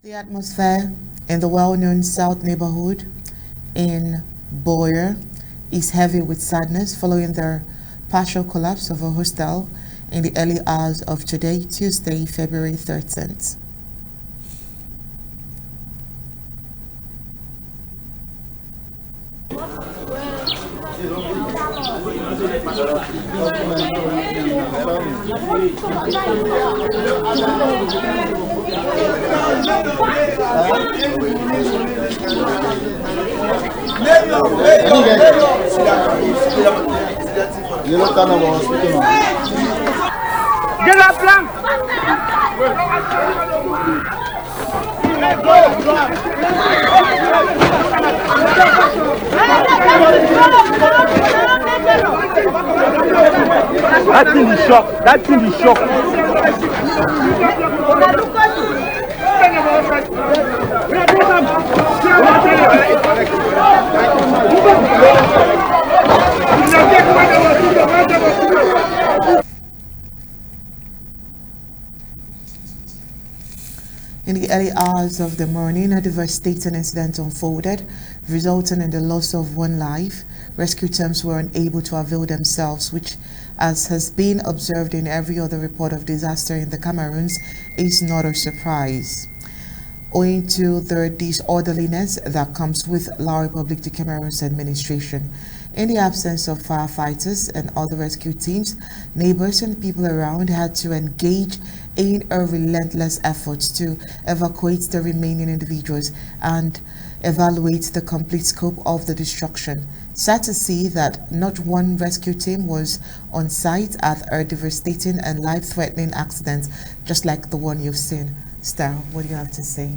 The atmosphere in the well-known South neighborhood in Buea is heavy with sadness following the partial collapse of a hostel in the early hours of today, Tuesday, February 13th. De la planque. That thing is shock. That thing is shock. In the early hours of the morning, a devastating incident unfolded, resulting in the loss of one life. Rescue teams were unable to avail themselves, which, as has been observed in every other report of disaster in the Cameroons, is not a surprise. Owing to the disorderliness that comes with La République du Cameroon's administration. In the absence of firefighters and other rescue teams, neighbors and people around had to engage in a relentless effort to evacuate the remaining individuals and evaluate the complete scope of the destruction. Sad to see that not one rescue team was on site at a devastating and life-threatening accident just like the one you've seen. Star, what do you have to say?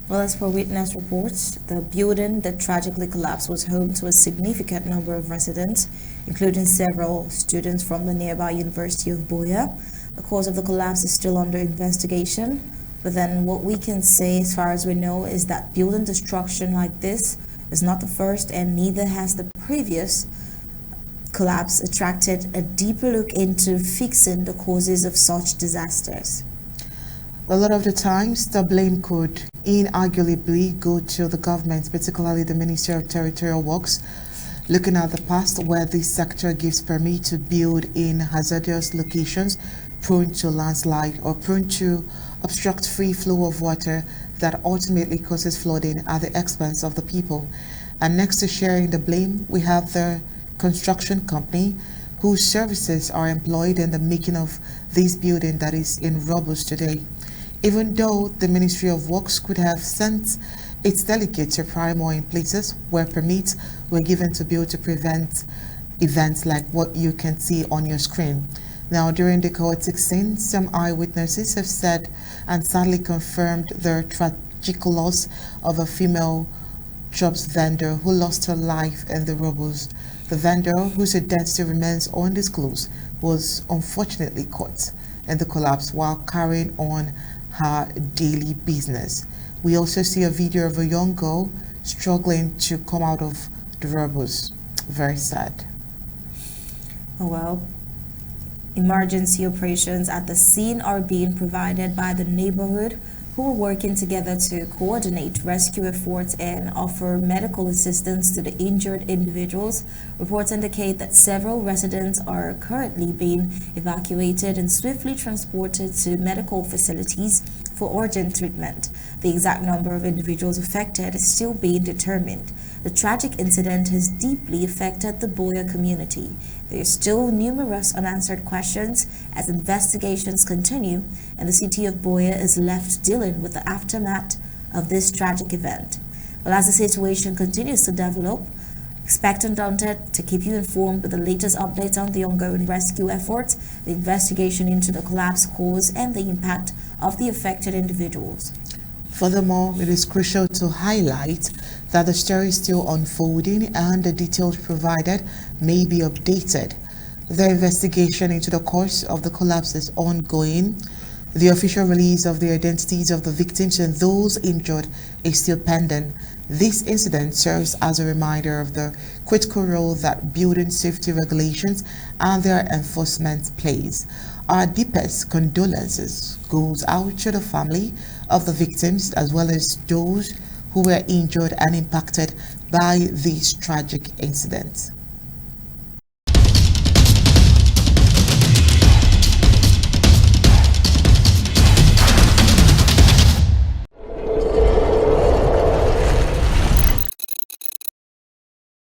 Well, as per witness reports, the building that tragically collapsed was home to a significant number of residents, including several students from the nearby University of Buea. The cause of the collapse is still under investigation, but then what we can say as far as we know is that building destruction like this is not the first, and neither has the previous collapse attracted a deeper look into fixing the causes of such disasters. A lot of the times, the blame could inarguably go to the government, particularly the Ministry of Territorial Works, looking at the past where this sector gives permit to build in hazardous locations prone to landslide or prone to obstruct free flow of water that ultimately causes flooding at the expense of the people. And next to sharing the blame, we have the construction company whose services are employed in the making of this building that is in rubble today. Even though the Ministry of Works could have sent its delegates to Primo in places where permits were given to build to prevent events like what you can see on your screen. Now, during the chaotic scene, some eyewitnesses have said and sadly confirmed the tragic loss of a female chops vendor who lost her life in the rubbles. The vendor, whose identity remains undisclosed, was unfortunately caught in the collapse while carrying on her daily business. We also see a video of a young girl struggling to come out of the rubbles. Very sad. Oh well. Emergency operations at the scene are being provided by the neighborhood, who are working together to coordinate rescue efforts and offer medical assistance to the injured individuals. Reports indicate that several residents are currently being evacuated and swiftly transported to medical facilities for urgent treatment. The exact number of individuals affected is still being determined. The tragic incident has deeply affected the Buea community. There are still numerous unanswered questions as investigations continue, and the city of Buea is left dealing with the aftermath of this tragic event. Well, as the situation continues to develop, expect Undaunted to keep you informed with the latest updates on the ongoing rescue efforts, the investigation into the collapse cause, and the impact of the affected individuals. Furthermore, it is crucial to highlight that the story is still unfolding and the details provided may be updated. The investigation into the cause of the collapse is ongoing. The official release of the identities of the victims and those injured is still pending. This incident serves as a reminder of the critical role that building safety regulations and their enforcement plays. Our deepest condolences goes out to the family of the victims as well as those who were injured and impacted by this tragic incident.